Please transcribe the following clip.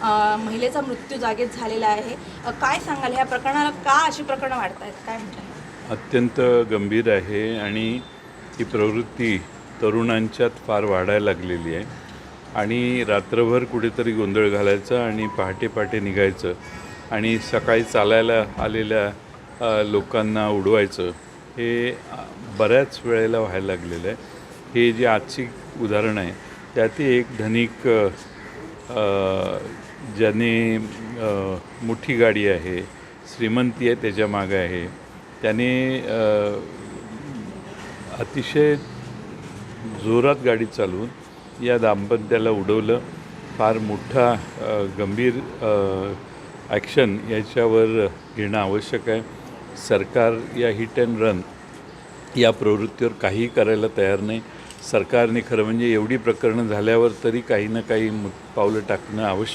महिलेचा मृत्यू जागेत झालेला आहे. काय सांगाल ह्या प्रकरणाला, का अशी प्रकरणं वाढत आहेत, काय म्हणताय? अत्यंत गंभीर आहे आणि ही प्रवृत्ती तरुणांच्यात फार वाढायला लागलेली आहे आणि रात्रभर कुठेतरी गोंधळ घालायचा आणि पहाटे पहाटे निघायचं आणि सकाळी चालायला आलेल्या लोकांना उडवायचं, हे बऱ्याच वेळेला व्हायला लागलेलं आहे. हे जे आजची उदाहरण आहे त्यात एक धनिक ज्याने मोठी गाडी आहे, श्रीमंती आहे, त्याच्या मागे आहे, त्याने अतिशय जोरात गाडी चालवून या दाम्पत्याला उडवलं. फार मोठा गंभीर ॲक्शन याच्यावर घेणं आवश्यक आहे. सरकार या हिट अँड रन या प्रवृत्तीवर काहीही करायला तयार नाही. सरकारने खरं म्हणजे एवढी प्रकरणं झाल्यावर तरी काही ना काही पावलं टाकणं आवश्यक